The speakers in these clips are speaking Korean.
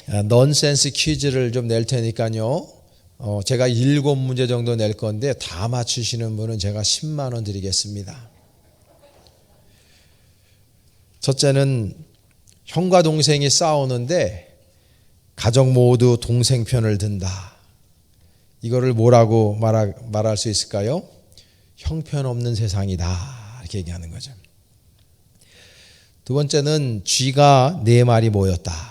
넌센스 퀴즈를 좀 낼 테니까요. 제가 7문제 정도 낼 건데 다 맞추시는 분은 제가 10만 원 드리겠습니다. 첫째는 형과 동생이 싸우는데 가족 모두 동생 편을 든다. 이거를 뭐라고 말할 수 있을까요? 형편없는 세상이다. 이렇게 얘기하는 거죠. 두 번째는 쥐가 4마리 모였다.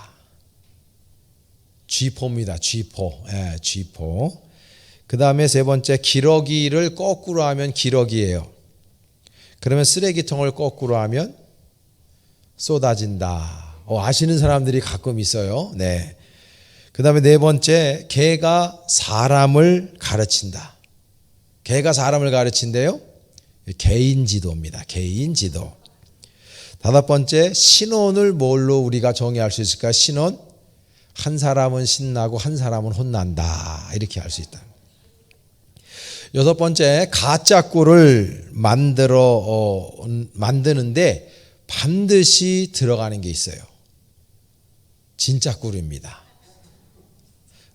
쥐포입니다. 쥐포. 예, 쥐포. 그 다음에 세 번째, 기러기를 거꾸로 하면 기러기예요. 그러면 쓰레기통을 거꾸로 하면 쏟아진다. 아시는 사람들이 가끔 있어요. 네. 그 다음에 네 번째, 개가 사람을 가르친다. 개가 사람을 가르친대요. 개인지도입니다. 개인지도. 다섯 번째, 신혼을 뭘로 우리가 정의할 수 있을까요? 신혼? 한 사람은 신나고 한 사람은 혼난다. 이렇게 할 수 있다. 여섯 번째, 가짜 꿀을 만드는데 반드시 들어가는 게 있어요. 진짜 꿀입니다.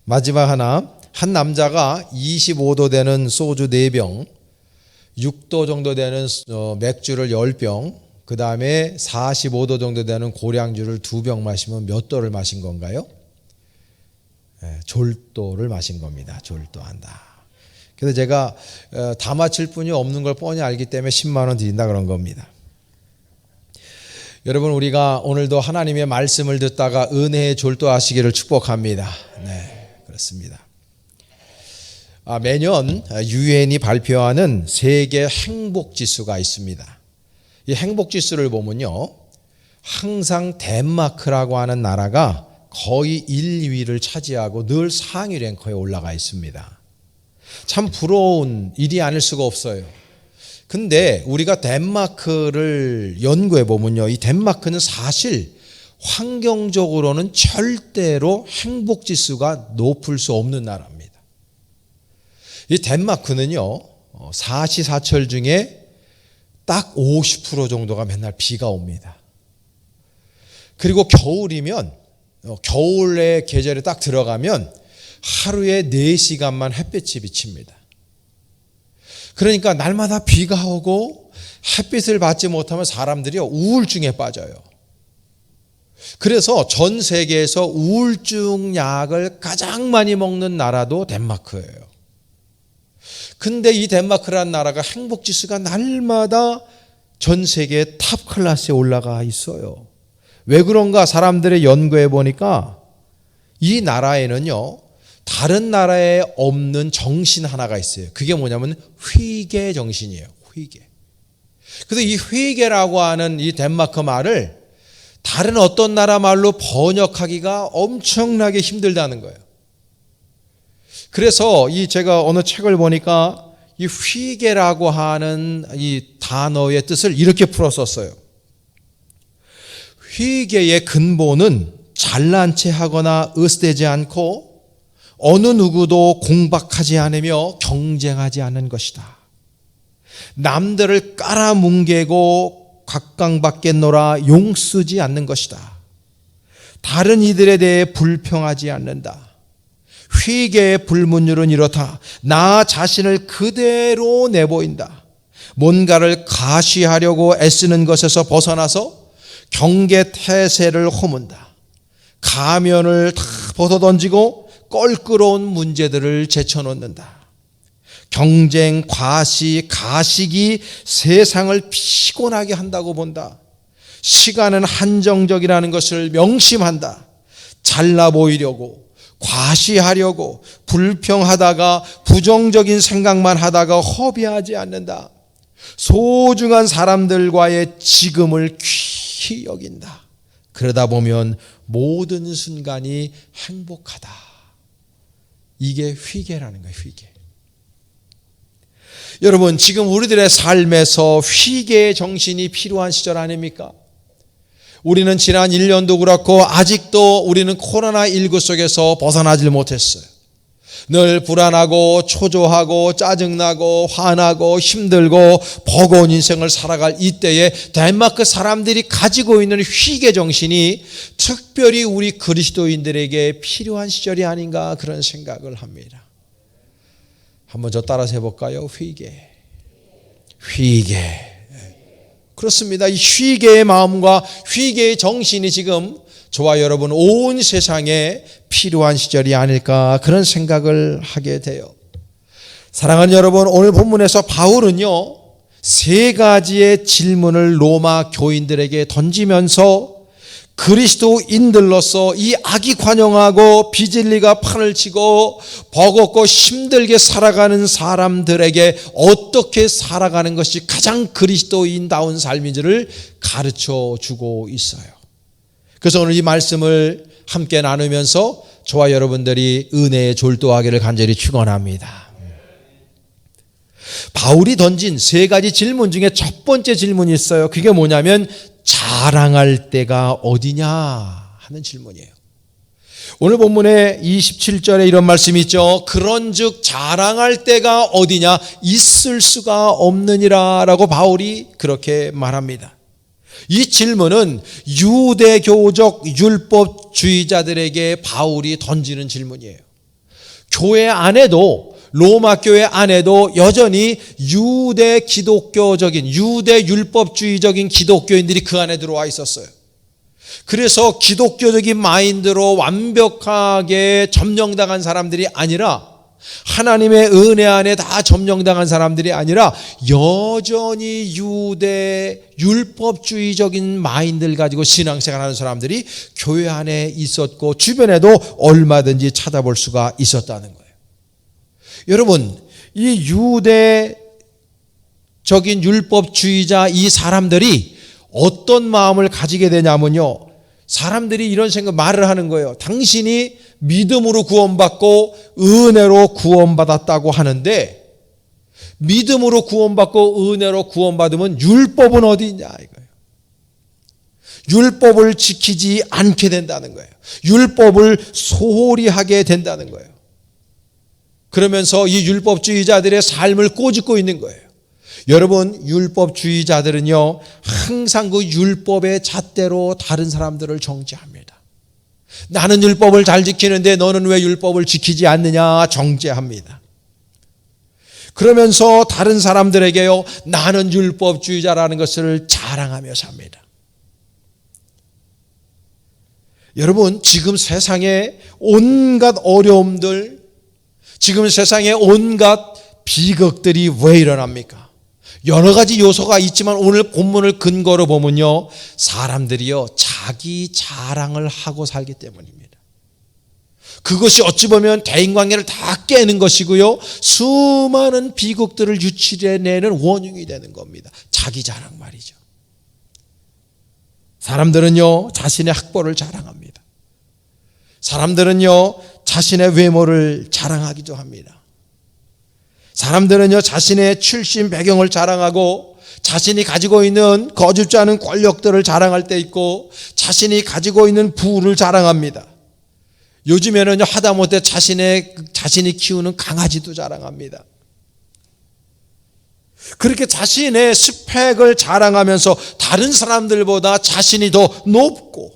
마지막 하나, 한 남자가 25도 되는 소주 4병, 6도 정도 되는 맥주를 10병, 그 다음에 45도 정도 되는 고량주를 2병 마시면 몇 도를 마신 건가요? 졸도를 마신 겁니다. 졸도한다. 그래서 제가 다 맞힐 분이 없는 걸 뻔히 알기 때문에 10만 원 드린다 그런 겁니다. 여러분, 우리가 오늘도 하나님의 말씀을 듣다가 은혜에 졸도하시기를 축복합니다. 네, 그렇습니다. 매년 유엔이 발표하는 세계 행복지수가 있습니다. 이 행복지수를 보면요, 항상 덴마크라고 하는 나라가 거의 1, 2위를 차지하고 늘 상위 랭커에 올라가 있습니다. 참 부러운 일이 아닐 수가 없어요. 근데 우리가 덴마크를 연구해 보면요, 이 덴마크는 사실 환경적으로는 절대로 행복지수가 높을 수 없는 나라입니다. 이 덴마크는요, 사시사철 중에 딱 50% 정도가 맨날 비가 옵니다. 그리고 겨울이면, 겨울의 계절에 딱 들어가면 하루에 4시간만 햇빛이 비칩니다. 그러니까 날마다 비가 오고 햇빛을 받지 못하면 사람들이 우울증에 빠져요. 그래서 전 세계에서 우울증 약을 가장 많이 먹는 나라도 덴마크예요. 근데 이 덴마크라는 나라가 행복지수가 날마다 전 세계 탑 클래스에 올라가 있어요. 왜 그런가 사람들의 연구해 보니까 이 나라에는요, 다른 나라에 없는 정신 하나가 있어요. 그게 뭐냐면 회계 정신이에요. 회계. 그래서 이 회계라고 하는 이 덴마크 말을 다른 어떤 나라 말로 번역하기가 엄청나게 힘들다는 거예요. 그래서 제가 어느 책을 보니까 이 회계라고 하는 이 단어의 뜻을 이렇게 풀었었어요. 회계의 근본은 잘난 체 하거나 으스대지 않고 어느 누구도 공박하지 않으며 경쟁하지 않는 것이다. 남들을 깔아뭉개고 각광받겠노라 용쓰지 않는 것이다. 다른 이들에 대해 불평하지 않는다. 회개의 불문율은 이렇다. 나 자신을 그대로 내보인다. 뭔가를 가시하려고 애쓰는 것에서 벗어나서 경계태세를 허문다. 가면을 다 벗어던지고 껄끄러운 문제들을 제쳐놓는다. 경쟁, 과시, 가식이 세상을 피곤하게 한다고 본다. 시간은 한정적이라는 것을 명심한다. 잘나 보이려고, 과시하려고, 불평하다가 부정적인 생각만 하다가 허비하지 않는다. 소중한 사람들과의 지금을 귀히 여긴다. 그러다 보면 모든 순간이 행복하다. 이게 회개라는 거예요. 회개. 여러분, 지금 우리들의 삶에서 회개의 정신이 필요한 시절 아닙니까? 우리는 지난 1년도 그렇고 아직도 우리는 코로나19 속에서 벗어나질 못했어요. 늘 불안하고 초조하고 짜증나고 화나고 힘들고 버거운 인생을 살아갈 이때에 덴마크 사람들이 가지고 있는 회개 정신이 특별히 우리 그리스도인들에게 필요한 시절이 아닌가 그런 생각을 합니다. 한번 저 따라서 해볼까요? 회개. 그렇습니다. 이 회개의 마음과 회개의 정신이 지금 저와 여러분 온 세상에 필요한 시절이 아닐까 그런 생각을 하게 돼요. 사랑하는 여러분, 오늘 본문에서 바울은요 3가지의 질문을 로마 교인들에게 던지면서 그리스도인들로서 이 악이 관영하고 비진리가 판을 치고 버겁고 힘들게 살아가는 사람들에게 어떻게 살아가는 것이 가장 그리스도인다운 삶인지를 가르쳐 주고 있어요. 그래서 오늘 이 말씀을 함께 나누면서 저와 여러분들이 은혜에 졸도하기를 간절히 축원합니다. 바울이 던진 3가지 질문 중에 첫 번째 질문이 있어요. 그게 뭐냐면 자랑할 때가 어디냐 하는 질문이에요. 오늘 본문에 27절에 이런 말씀이 있죠. 그런즉 자랑할 때가 어디냐 있을 수가 없느니라 라고 바울이 그렇게 말합니다. 이 질문은 유대교적 율법주의자들에게 바울이 던지는 질문이에요. 교회 안에도 로마 교회 안에도 여전히 유대 기독교적인 유대 율법주의적인 기독교인들이 그 안에 들어와 있었어요. 그래서 기독교적인 마인드로 완벽하게 점령당한 사람들이 아니라 하나님의 은혜 안에 다 점령당한 사람들이 아니라 여전히 유대 율법주의적인 마인드를 가지고 신앙생활하는 사람들이 교회 안에 있었고 주변에도 얼마든지 찾아볼 수가 있었다는 거예요. 여러분, 이 유대적인 율법주의자 이 사람들이 어떤 마음을 가지게 되냐면요, 사람들이 이런 생각 말을 하는 거예요. 당신이 믿음으로 구원받고 은혜로 구원받았다고 하는데 믿음으로 구원받고 은혜로 구원받으면 율법은 어디 있냐 이거예요. 율법을 지키지 않게 된다는 거예요. 율법을 소홀히 하게 된다는 거예요. 그러면서 이 율법주의자들의 삶을 꼬집고 있는 거예요. 여러분, 율법주의자들은요 항상 그 율법의 잣대로 다른 사람들을 정죄합니다. 나는 율법을 잘 지키는데 너는 왜 율법을 지키지 않느냐 정죄합니다. 그러면서 다른 사람들에게요 나는 율법주의자라는 것을 자랑하며 삽니다. 여러분, 지금 세상에 온갖 어려움들, 지금 세상에 온갖 비극들이 왜 일어납니까? 여러 가지 요소가 있지만 오늘 본문을 근거로 보면요 사람들이요 자기 자랑을 하고 살기 때문입니다. 그것이 어찌 보면 대인관계를 다 깨는 것이고요 수많은 비극들을 유출해내는 원흉이 되는 겁니다. 자기 자랑 말이죠. 사람들은요 자신의 학벌을 자랑합니다. 사람들은요 자신의 외모를 자랑하기도 합니다. 사람들은요 자신의 출신 배경을 자랑하고 자신이 가지고 있는 거짓지 않은 권력들을 자랑할 때 있고 자신이 가지고 있는 부를 자랑합니다. 요즘에는요 하다못해 자신이 키우는 강아지도 자랑합니다. 그렇게 자신의 스펙을 자랑하면서 다른 사람들보다 자신이 더 높고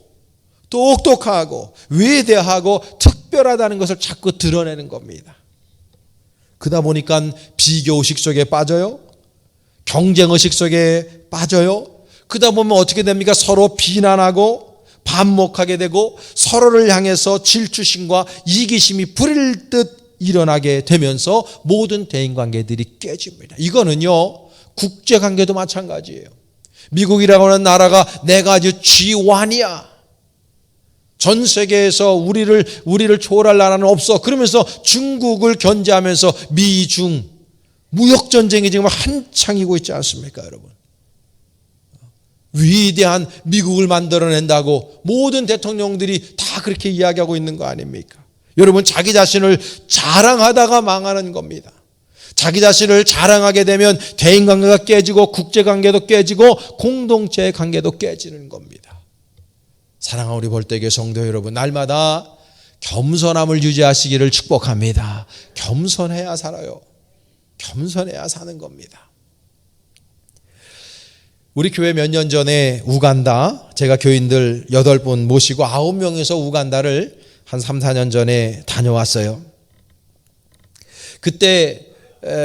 똑똑하고 위대하고 특별하다는 것을 자꾸 드러내는 겁니다. 그러다 보니까 비교의식 속에 빠져요. 경쟁의식 속에 빠져요. 그러다 보면 어떻게 됩니까? 서로 비난하고 반목하게 되고 서로를 향해서 질투심과 이기심이 불일 듯 일어나게 되면서 모든 대인관계들이 깨집니다. 이거는요 국제관계도 마찬가지예요. 미국이라고 하는 나라가 내가 아주 G1이야. 전 세계에서 우리를 초월할 나라는 없어. 그러면서 중국을 견제하면서 미중 무역전쟁이 지금 한창이고 있지 않습니까, 여러분? 위대한 미국을 만들어낸다고 모든 대통령들이 다 그렇게 이야기하고 있는 거 아닙니까? 여러분, 자기 자신을 자랑하다가 망하는 겁니다. 자기 자신을 자랑하게 되면 대인관계가 깨지고 국제관계도 깨지고 공동체 관계도 깨지는 겁니다. 사랑하는 우리 벌떼교회 성도 여러분, 날마다 겸손함을 유지하시기를 축복합니다. 겸손해야 살아요. 겸손해야 사는 겁니다. 우리 교회 몇 년 전에 우간다, 제가 교인들 8분 모시고 9명에서 우간다를 한 3, 4년 전에 다녀왔어요. 그때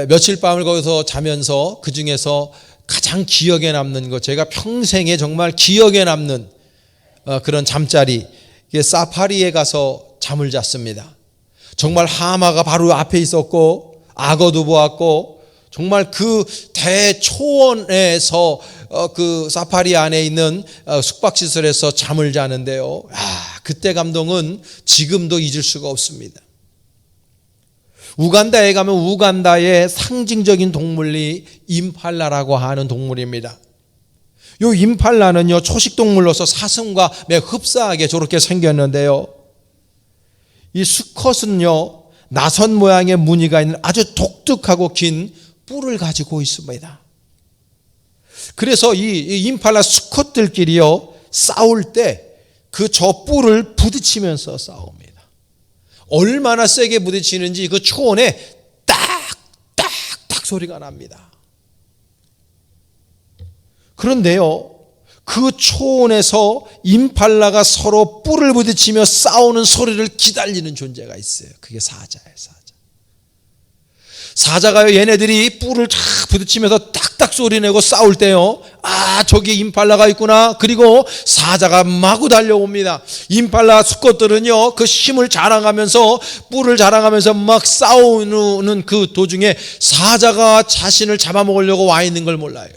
며칠 밤을 거기서 자면서 그 중에서 가장 기억에 남는 것, 제가 평생에 정말 기억에 남는 그런 잠자리, 사파리에 가서 잠을 잤습니다. 정말 하마가 바로 앞에 있었고 악어도 보았고 정말 그 대초원에서 그 사파리 안에 있는 숙박시설에서 잠을 자는데요. 그때 감동은 지금도 잊을 수가 없습니다. 우간다에 가면 우간다의 상징적인 동물이 임팔라라고 하는 동물입니다. 이 임팔라는요, 초식동물로서 사슴과 매우 흡사하게 저렇게 생겼는데요. 이 수컷은요, 나선 모양의 무늬가 있는 아주 독특하고 긴 뿔을 가지고 있습니다. 그래서 이 임팔라 수컷들끼리요, 싸울 때 그 저 뿔을 부딪히면서 싸웁니다. 얼마나 세게 부딪히는지 그 초원에 딱딱딱 소리가 납니다. 그런데요, 그 초원에서 임팔라가 서로 뿔을 부딪히며 싸우는 소리를 기다리는 존재가 있어요. 그게 사자예요, 사자. 사자가요, 얘네들이 뿔을 탁 부딪히면서 딱딱 소리 내고 싸울 때요, 저기 임팔라가 있구나. 그리고 사자가 마구 달려옵니다. 임팔라 수컷들은요, 그 힘을 자랑하면서 뿔을 자랑하면서 막 싸우는 그 도중에 사자가 자신을 잡아먹으려고 와 있는 걸 몰라요.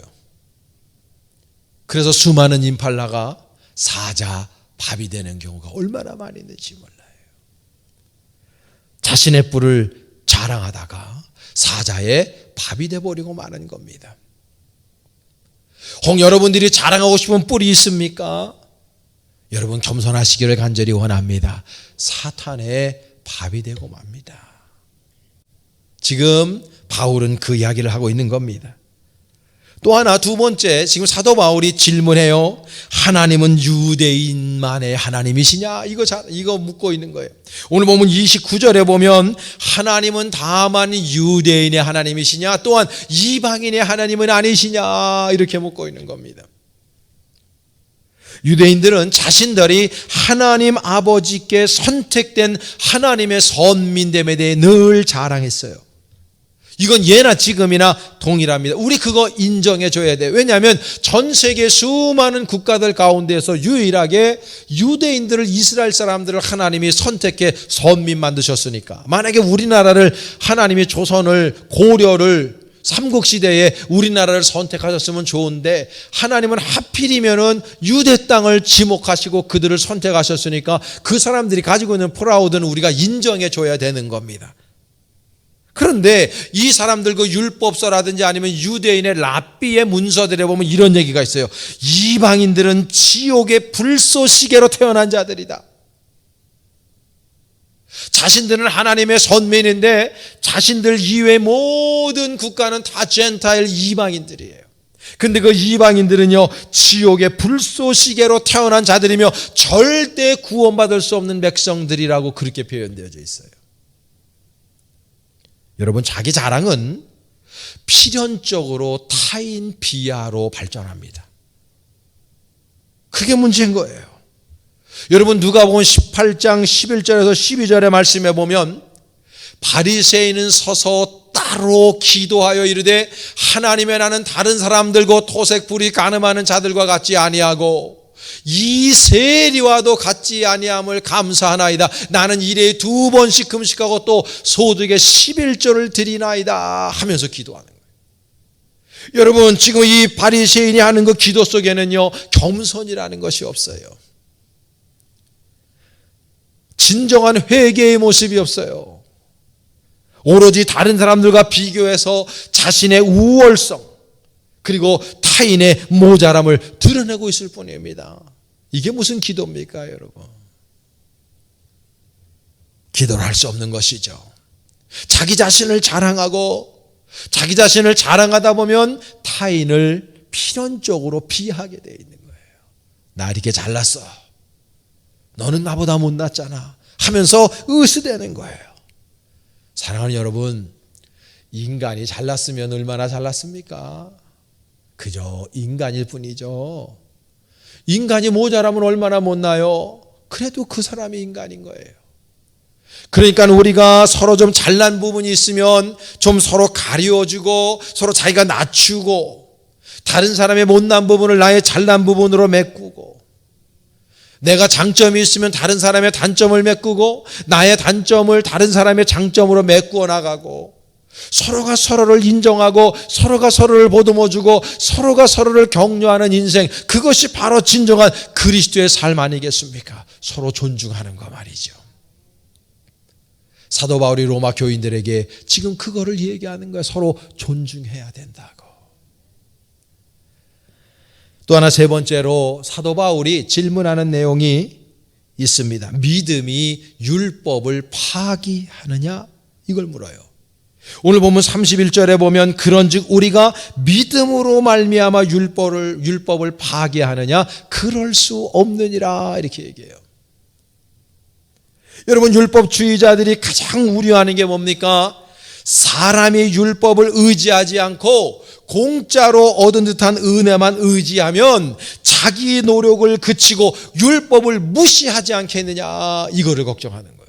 그래서 수많은 임팔라가 사자 밥이 되는 경우가 얼마나 많이 있는지 몰라요. 자신의 뿔을 자랑하다가 사자의 밥이 돼버리고 마는 겁니다. 혹 여러분들이 자랑하고 싶은 뿔이 있습니까? 여러분 겸손하시기를 간절히 원합니다. 사탄의 밥이 되고 맙니다. 지금 바울은 그 이야기를 하고 있는 겁니다. 또 하나, 두 번째, 지금 사도 바울이 질문해요. 하나님은 유대인만의 하나님이시냐? 이거 묻고 있는 거예요. 오늘 보면 29절에 보면 하나님은 다만 유대인의 하나님이시냐? 또한 이방인의 하나님은 아니시냐? 이렇게 묻고 있는 겁니다. 유대인들은 자신들이 하나님 아버지께 선택된 하나님의 선민됨에 대해 늘 자랑했어요. 이건 예나 지금이나 동일합니다. 우리 그거 인정해 줘야 돼요. 왜냐하면 전 세계 수많은 국가들 가운데서 유일하게 유대인들을, 이스라엘 사람들을 하나님이 선택해 선민 만드셨으니까. 만약에 우리나라를 하나님이 조선을, 고려를, 삼국시대에 우리나라를 선택하셨으면 좋은데 하나님은 하필이면은 유대 땅을 지목하시고 그들을 선택하셨으니까 그 사람들이 가지고 있는 프라우드는 우리가 인정해 줘야 되는 겁니다. 그런데 이 사람들 그 율법서라든지 아니면 유대인의 랍비의 문서들에 보면 이런 얘기가 있어요. 이방인들은 지옥의 불쏘시개로 태어난 자들이다. 자신들은 하나님의 선민인데 자신들 이외의 모든 국가는 다 젠타일 이방인들이에요. 근데 그 이방인들은요, 지옥의 불쏘시개로 태어난 자들이며 절대 구원받을 수 없는 백성들이라고 그렇게 표현되어져 있어요. 여러분, 자기 자랑은 필연적으로 타인 비하로 발전합니다. 그게 문제인 거예요. 여러분, 누가복음 18장 11절에서 12절의 말씀에 보면 바리새인은 서서 따로 기도하여 이르되 하나님의 나는 다른 사람들과 토색불이 간음하는 자들과 같지 아니하고 이 세리와도 같지 아니함을 감사하나이다. 나는 일에 2번씩 금식하고 또 소득의 11조를 드리나이다 하면서 기도하는 거예요. 여러분, 지금 이 바리새인이 하는 그 기도 속에는요, 겸손이라는 것이 없어요. 진정한 회개의 모습이 없어요. 오로지 다른 사람들과 비교해서 자신의 우월성 그리고 타인의 모자람을 드러내고 있을 뿐입니다. 이게 무슨 기도입니까, 여러분? 기도를 할 수 없는 것이죠. 자기 자신을 자랑하고 자기 자신을 자랑하다 보면 타인을 필연적으로 비하게 되어 있는 거예요. 나 이렇게 잘났어. 너는 나보다 못났잖아. 하면서 으스대는 거예요. 사랑하는 여러분, 인간이 잘났으면 얼마나 잘났습니까? 그저 인간일 뿐이죠. 인간이 모자라면 얼마나 못나요? 그래도 그 사람이 인간인 거예요. 그러니까 우리가 서로 좀 잘난 부분이 있으면 좀 서로 가려주고 서로 자기가 낮추고 다른 사람의 못난 부분을 나의 잘난 부분으로 메꾸고 내가 장점이 있으면 다른 사람의 단점을 메꾸고 나의 단점을 다른 사람의 장점으로 메꾸어 나가고 서로가 서로를 인정하고 서로가 서로를 보듬어주고 서로가 서로를 격려하는 인생, 그것이 바로 진정한 그리스도의 삶 아니겠습니까? 서로 존중하는 거 말이죠. 사도 바울이 로마 교인들에게 지금 그거를 얘기하는 거예요. 서로 존중해야 된다고. 또 하나 세 번째로 사도 바울이 질문하는 내용이 있습니다. 믿음이 율법을 파기하느냐? 이걸 물어요. 오늘 보면 31절에 보면 그런즉 우리가 믿음으로 말미암아 율법을 파기하느냐? 그럴 수 없느니라 이렇게 얘기해요. 여러분, 율법주의자들이 가장 우려하는 게 뭡니까? 사람이 율법을 의지하지 않고 공짜로 얻은 듯한 은혜만 의지하면 자기 노력을 그치고 율법을 무시하지 않겠느냐, 이거를 걱정하는 거예요.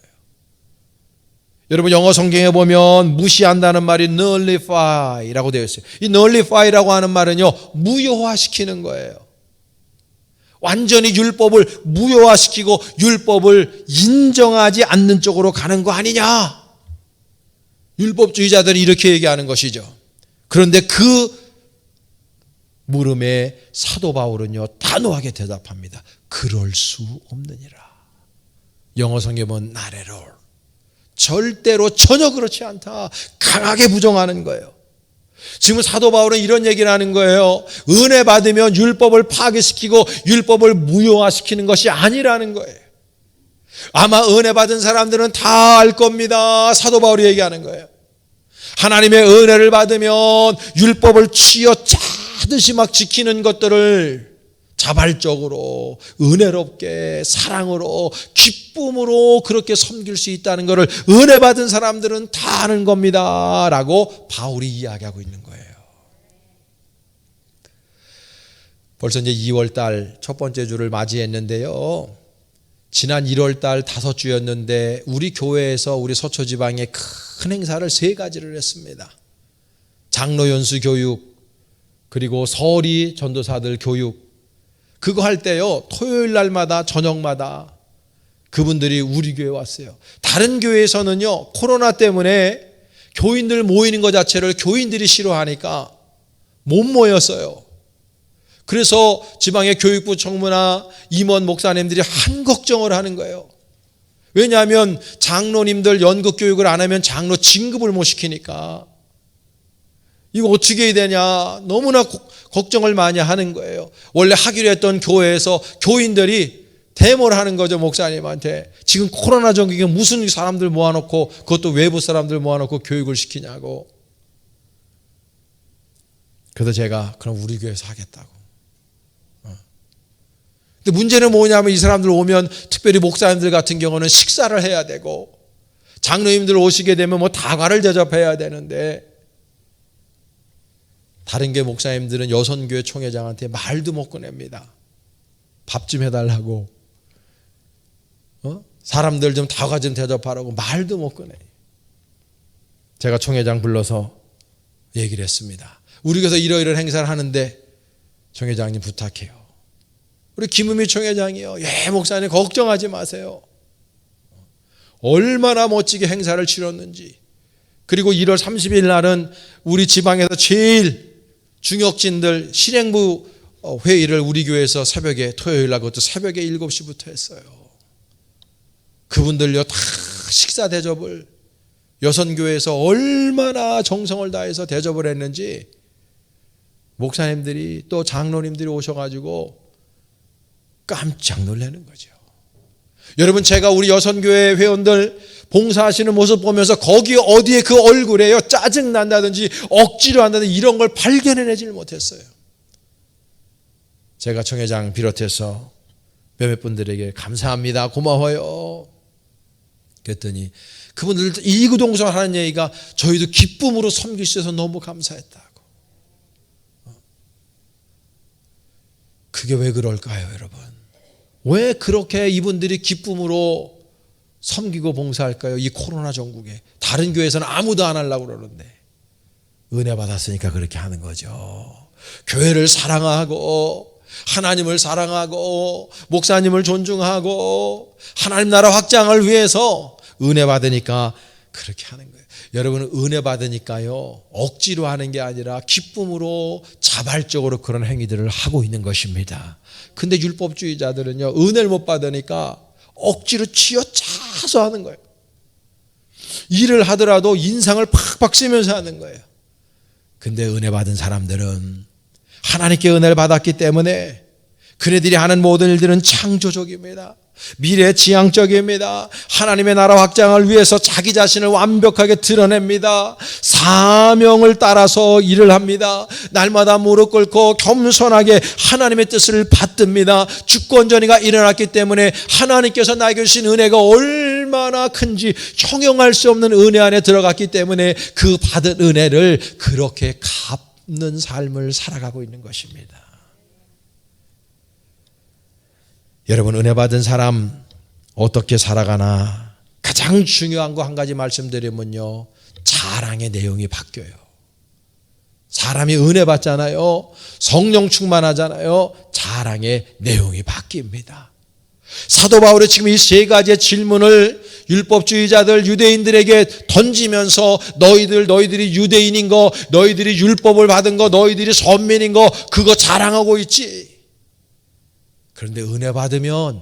여러분, 영어 성경에 보면 무시한다는 말이 nullify라고 되어 있어요. 이 nullify라고 하는 말은요, 무효화시키는 거예요. 완전히 율법을 무효화시키고 율법을 인정하지 않는 쪽으로 가는 거 아니냐. 율법주의자들이 이렇게 얘기하는 것이죠. 그런데 그 물음에 사도 바울은요, 단호하게 대답합니다. 그럴 수 없느니라. 영어 성경에 보면 not at all. 절대로 전혀 그렇지 않다. 강하게 부정하는 거예요. 지금 사도 바울은 이런 얘기를 하는 거예요. 은혜 받으면 율법을 파괴시키고 율법을 무효화시키는 것이 아니라는 거예요. 아마 은혜 받은 사람들은 다 알 겁니다. 사도 바울이 얘기하는 거예요. 하나님의 은혜를 받으면 율법을 쥐어짜듯이 막 지키는 것들을 자발적으로 은혜롭게 사랑으로 기쁨으로 그렇게 섬길 수 있다는 것을 은혜 받은 사람들은 다 아는 겁니다 라고 바울이 이야기하고 있는 거예요. 벌써 이제 2월 달 첫 번째 주를 맞이했는데요, 지난 1월 달 5주였는데 우리 교회에서 우리 서초 지방에 큰 행사를 3가지를 했습니다. 장로 연수 교육, 그리고 서리 전도사들 교육. 그거 할 때요, 토요일 날마다 저녁마다 그분들이 우리 교회에 왔어요. 다른 교회에서는요, 코로나 때문에 교인들 모이는 것 자체를 교인들이 싫어하니까 못 모였어요. 그래서 지방의 교육부 청무나 임원 목사님들이 한 걱정을 하는 거예요. 왜냐하면 장로님들 연극 교육을 안 하면 장로 진급을 못 시키니까 이거 어떻게 해야 되냐, 너무나 걱정을 많이 하는 거예요. 원래 하기로 했던 교회에서 교인들이 데모를 하는 거죠, 목사님한테. 지금 코로나 전국에 무슨 사람들 모아놓고, 그것도 외부 사람들 모아놓고 교육을 시키냐고. 그래서 제가 그럼 우리 교회에서 하겠다고. 근데 문제는 뭐냐면 이 사람들 오면 특별히 목사님들 같은 경우는 식사를 해야 되고, 장로님들 오시게 되면 뭐 다과를 대접해야 되는데, 다른 교회 목사님들은 여선교회 총회장한테 말도 못 꺼냅니다. 밥 좀 해달라고, 사람들 좀 다과 좀 대접하라고 말도 못 꺼내. 제가 총회장 불러서 얘기를 했습니다. 우리 교회에서 이러이러한 행사를 하는데 총회장님 부탁해요. 우리 김은미 총회장이요, 목사님 걱정하지 마세요. 얼마나 멋지게 행사를 치렀는지. 그리고 1월 30일 날은 우리 지방에서 제일 중역진들 실행부 회의를 우리 교회에서 새벽에, 토요일 날 그것도 새벽에 7시부터 했어요. 그분들요 다 식사 대접을 여선교회에서 얼마나 정성을 다해서 대접을 했는지 목사님들이 또 장로님들이 오셔가지고 깜짝 놀라는 거죠. 여러분, 제가 우리 여선교회 회원들 봉사하시는 모습 보면서 거기 어디에 그 얼굴에요 짜증난다든지 억지로 한다든지 이런 걸 발견해내질 못했어요. 제가 청회장 비롯해서 몇몇 분들에게 감사합니다, 고마워요, 그랬더니 그분들 이구동성 하는 얘기가 저희도 기쁨으로 섬길 수 있어서 너무 감사했다고. 그게 왜 그럴까요, 여러분? 왜 그렇게 이분들이 기쁨으로 섬기고 봉사할까요? 이 코로나 전국에. 다른 교회에서는 아무도 안 하려고 그러는데 은혜 받았으니까 그렇게 하는 거죠. 교회를 사랑하고 하나님을 사랑하고 목사님을 존중하고 하나님 나라 확장을 위해서 은혜 받으니까 그렇게 하는 거예요. 여러분, 은혜 받으니까요, 억지로 하는 게 아니라 기쁨으로 자발적으로 그런 행위들을 하고 있는 것입니다. 근데 율법주의자들은요, 은혜를 못 받으니까 억지로 쥐어짜서 하는 거예요. 일을 하더라도 인상을 팍팍 쓰면서 하는 거예요. 근데 은혜 받은 사람들은 하나님께 은혜를 받았기 때문에 그네들이 하는 모든 일들은 창조적입니다. 미래지향적입니다. 하나님의 나라 확장을 위해서 자기 자신을 완벽하게 드러냅니다. 사명을 따라서 일을 합니다. 날마다 무릎 꿇고 겸손하게 하나님의 뜻을 받듭니다. 주권전이가 일어났기 때문에 하나님께서 나에게 주신 은혜가 얼마나 큰지 형용할 수 없는 은혜 안에 들어갔기 때문에 그 받은 은혜를 그렇게 갚는 삶을 살아가고 있는 것입니다. 여러분, 은혜 받은 사람 어떻게 살아가나? 가장 중요한 거 한 가지 말씀드리면요, 자랑의 내용이 바뀌어요. 사람이 은혜 받잖아요, 성령 충만하잖아요, 자랑의 내용이 바뀝니다. 사도 바울이 지금 이 세 가지의 질문을 율법주의자들 유대인들에게 던지면서 너희들이 유대인인 거, 너희들이 율법을 받은 거, 너희들이 선민인 거, 그거 자랑하고 있지. 그런데 은혜 받으면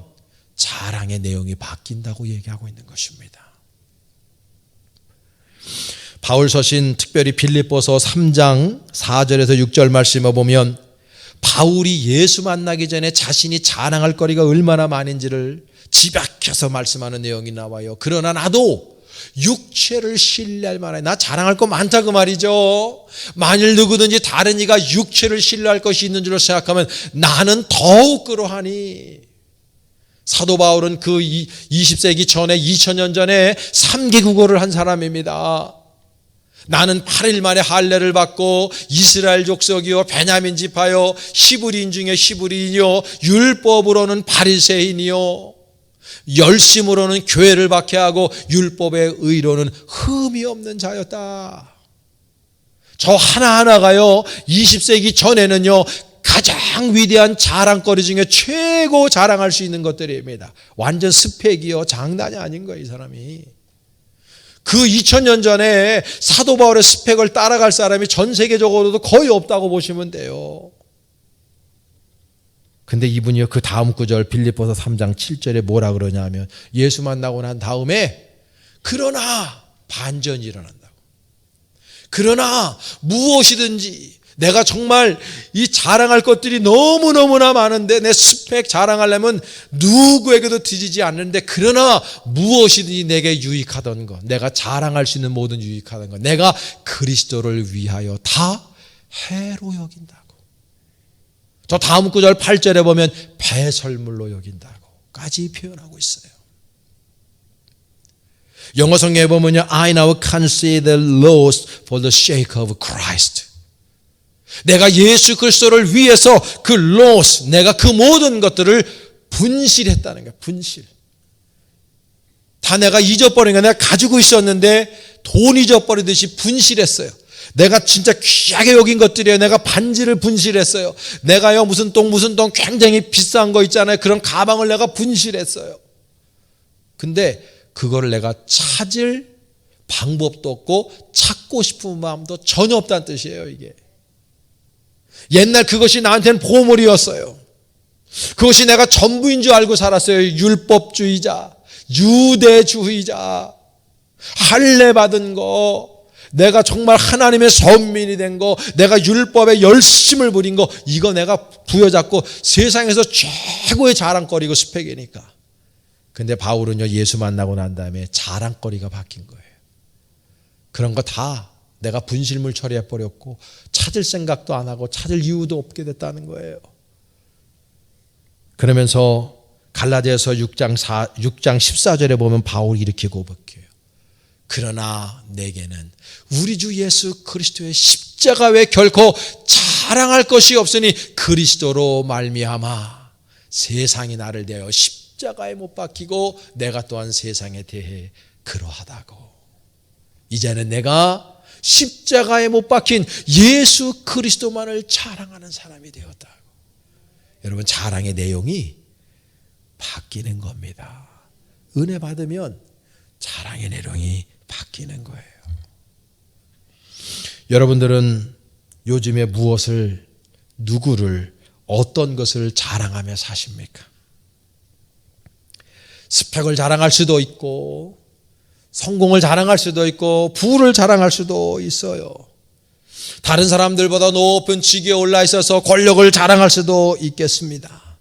자랑의 내용이 바뀐다고 얘기하고 있는 것입니다. 바울 서신, 특별히 빌립보서 3장 4절에서 6절 말씀을 보면 바울이 예수 만나기 전에 자신이 자랑할 거리가 얼마나 많은지를 집약해서 말씀하는 내용이 나와요. 그러나 나도 육체를 신뢰할 만한, 나 자랑할 거 많다 그 말이죠. 만일 누구든지 다른 이가 육체를 신뢰할 것이 있는 줄로 생각하면 나는 더욱 그러하니. 사도 바울은 그 20세기 전에 2000년 전에 3개 국어를 한 사람입니다. 나는 8일 만에 할례를 받고 이스라엘 족속이요 베냐민 지파요 히브리인 중에 히브리인이요 율법으로는 바리새인이요 열심으로는 교회를 박해하고 율법의 의로는 흠이 없는 자였다. 저 하나하나가요 20세기 전에는요 가장 위대한 자랑거리 중에 최고 자랑할 수 있는 것들입니다. 완전 스펙이요 장난이 아닌 거예요. 이 사람이 그 2000년 전에 사도 바울의 스펙을 따라갈 사람이 전 세계적으로도 거의 없다고 보시면 돼요. 근데 이분이요 그 다음 구절 빌립보서 3장 7절에 뭐라 그러냐면 예수 만나고 난 다음에 그러나 반전이 일어난다고. 그러나 무엇이든지 내가 정말 이 자랑할 것들이 너무너무나 많은데 내 스펙 자랑하려면 누구에게도 뒤지지 않는데 그러나 무엇이든지 내게 유익하던 것, 내가 자랑할 수 있는 모든 유익하던 것, 내가 그리스도를 위하여 다 해로 여긴다고. 저 다음 구절 8절에 보면 배설물로 여긴다고까지 표현하고 있어요. 영어 성경에 보면요, I now consider loss for the sake of Christ. 내가 예수 그리스도를 위해서 그 loss, 내가 그 모든 것들을 분실했다는 거야. 분실. 다 내가 잊어버린 거야. 내가 가지고 있었는데 돈 잊어버리듯이 분실했어요. 내가 진짜 귀하게 여긴 것들이에요. 내가 반지를 분실했어요. 내가요 무슨 똥 굉장히 비싼 거 있잖아요. 그런 가방을 내가 분실했어요. 근데 그거를 내가 찾을 방법도 없고 찾고 싶은 마음도 전혀 없다는 뜻이에요. 이게 옛날 그것이 나한테는 보물이었어요. 그것이 내가 전부인 줄 알고 살았어요. 율법주의자, 유대주의자, 할례 받은 거, 내가 정말 하나님의 선민이 된 거, 내가 율법에 열심을 부린 거, 이거 내가 부여잡고 세상에서 최고의 자랑거리고 스펙이니까. 근데 바울은요 예수 만나고 난 다음에 자랑거리가 바뀐 거예요. 그런 거 다 내가 분실물 처리해버렸고 찾을 생각도 안 하고 찾을 이유도 없게 됐다는 거예요. 그러면서 갈라디아서 6장 14절에 보면 바울이 이렇게 고백해요. 그러나 내게는 우리 주 예수 그리스도의 십자가 외 결코 자랑할 것이 없으니 그리스도로 말미암아 세상이 나를 대하여 십자가에 못 박히고 내가 또한 세상에 대해 그러하다고. 이제는 내가 십자가에 못 박힌 예수 그리스도만을 자랑하는 사람이 되었다고. 여러분, 자랑의 내용이 바뀌는 겁니다. 은혜 받으면 자랑의 내용이 바뀌는 거예요. 여러분들은 요즘에 무엇을, 누구를, 어떤 것을 자랑하며 사십니까? 스펙을 자랑할 수도 있고, 성공을 자랑할 수도 있고, 부를 자랑할 수도 있어요. 다른 사람들보다 높은 직위에 올라 있어서 권력을 자랑할 수도 있겠습니다.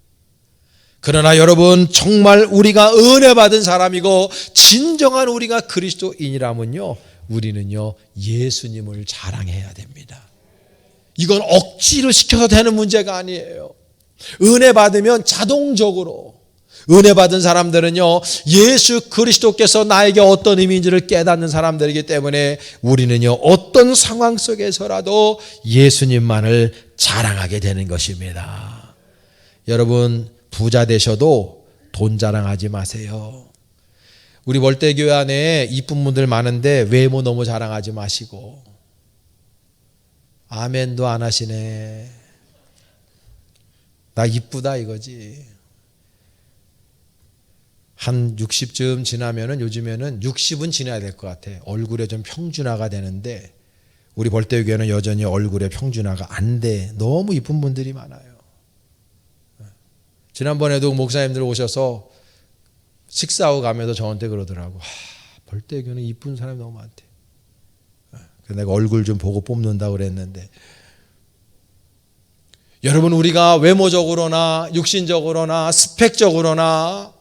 그러나 여러분, 정말 우리가 은혜 받은 사람이고 진정한 우리가 그리스도인이라면요, 우리는요 예수님을 자랑해야 됩니다. 이건 억지로 시켜서 되는 문제가 아니에요. 은혜 받으면 자동적으로, 은혜 받은 사람들은요 예수 그리스도께서 나에게 어떤 의미인지를 깨닫는 사람들이기 때문에 우리는요 어떤 상황 속에서라도 예수님만을 자랑하게 되는 것입니다. 여러분, 부자 되셔도 돈 자랑하지 마세요. 우리 월대교회 안에 이쁜 분들 많은데 외모 너무 자랑하지 마시고. 아멘도 안 하시네. 나 이쁘다 이거지. 한 60쯤 지나면은, 요즘에는 60은 지나야 될 것 같아. 얼굴에 좀 평준화가 되는데 우리 벌떼교회는 여전히 얼굴에 평준화가 안 돼. 너무 이쁜 분들이 많아요. 지난번에도 목사님들 오셔서 식사하고 가면서 저한테 그러더라고. 벌떼교회는 이쁜 사람이 너무 많대. 그래서 내가 얼굴 좀 보고 뽑는다고 그랬는데, 여러분, 우리가 외모적으로나 육신적으로나 스펙적으로나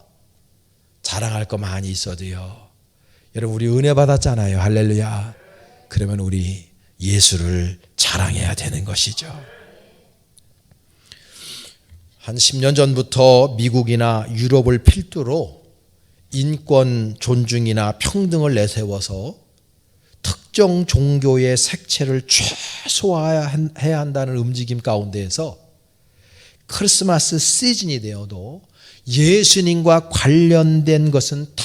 자랑할 거 많이 있어도요, 여러분, 우리 은혜 받았잖아요. 할렐루야. 그러면 우리 예수를 자랑해야 되는 것이죠. 한 10년 전부터 미국이나 유럽을 필두로 인권 존중이나 평등을 내세워서 특정 종교의 색채를 최소화해야 한다는 움직임 가운데에서 크리스마스 시즌이 되어도 예수님과 관련된 것은 다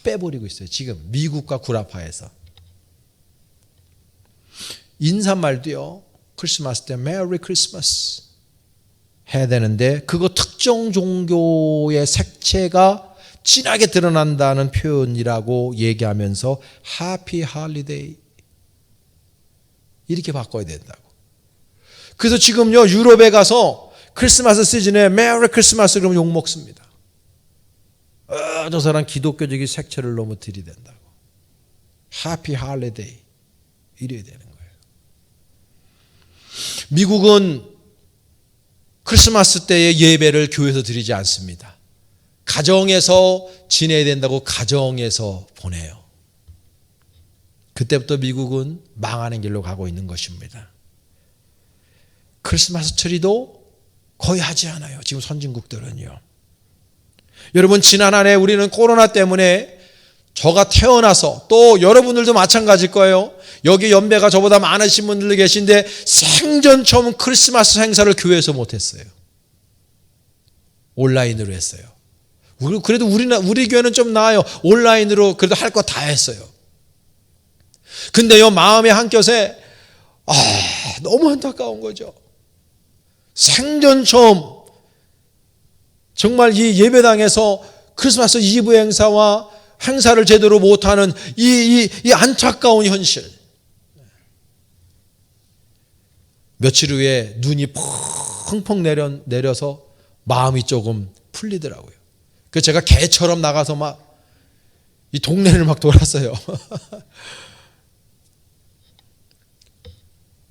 빼버리고 있어요. 지금 미국과 구라파에서. 인사말도요, 크리스마스 때 메리 크리스마스 해야 되는데 그거 특정 종교의 색채가 진하게 드러난다는 표현이라고 얘기하면서 해피 할리데이 이렇게 바꿔야 된다고. 그래서 지금요 유럽에 가서 크리스마스 시즌에 메리 크리스마스 그러면 욕먹습니다. 저 사람 기독교적인 색채를 너무 들이댄다고. 해피 할리데이 이래야 되는 거예요. 미국은 크리스마스 때의 예배를 교회에서 드리지 않습니다. 가정에서 지내야 된다고 가정에서 보내요. 그때부터 미국은 망하는 길로 가고 있는 것입니다. 크리스마스 트리도 거의 하지 않아요. 지금 선진국들은요. 여러분, 지난 한 해 우리는 코로나 때문에, 저가 태어나서 또 여러분들도 마찬가지일 거예요. 여기 연배가 저보다 많으신 분들도 계신데 생전 처음 크리스마스 행사를 교회에서 못했어요. 온라인으로 했어요. 그래도 우리 교회는 좀 나아요. 온라인으로 그래도 할 거 다 했어요. 근데요 마음의 한켠에 너무 안타까운 거죠. 생전 처음 정말 이 예배당에서 크리스마스 이브 행사와 행사를 제대로 못하는 이 안타까운 현실. 며칠 후에 눈이 펑펑 내려서 마음이 조금 풀리더라고요. 그래서 제가 개처럼 나가서 막 이 동네를 막 돌았어요.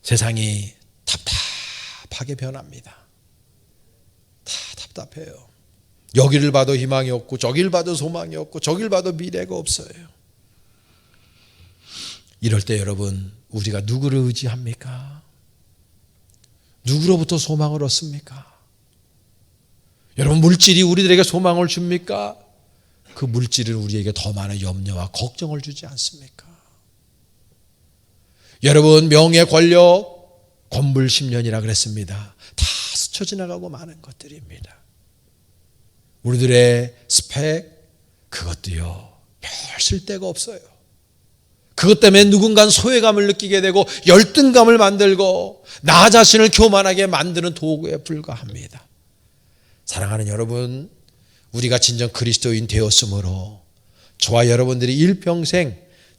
세상이 답답하게 변합니다. 다 답답해요. 여기를 봐도 희망이 없고 저기를 봐도 소망이 없고 저기를 봐도 미래가 없어요. 이럴 때 여러분, 우리가 누구를 의지합니까? 누구로부터 소망을 얻습니까? 여러분, 물질이 우리들에게 소망을 줍니까? 그 물질은 우리에게 더 많은 염려와 걱정을 주지 않습니까? 여러분, 명예, 권력, 권불 10년이라 그랬습니다. 다 스쳐 지나가고 마는 것들입니다. 우리들의 스펙, 그것도요, 별 쓸데가 없어요. 그것 때문에 누군가는 소외감을 느끼게 되고 열등감을 만들고 나 자신을 교만하게 만드는 도구에 불과합니다. 사랑하는 여러분, 우리가 진정 그리스도인 되었으므로 저와 여러분들이 일평생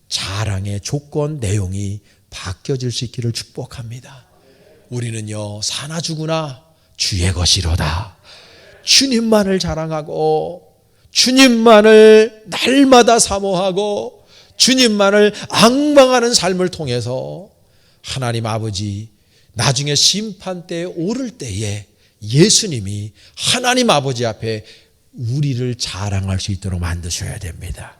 자랑의 조건, 내용이 바뀌어질 수 있기를 축복합니다. 우리는요, 사나 죽으나 주의 것이로다. 주님만을 자랑하고 주님만을 날마다 사모하고 주님만을 앙망하는 삶을 통해서 하나님 아버지 나중에 심판대에 오를 때에 예수님이 하나님 아버지 앞에 우리를 자랑할 수 있도록 만드셔야 됩니다.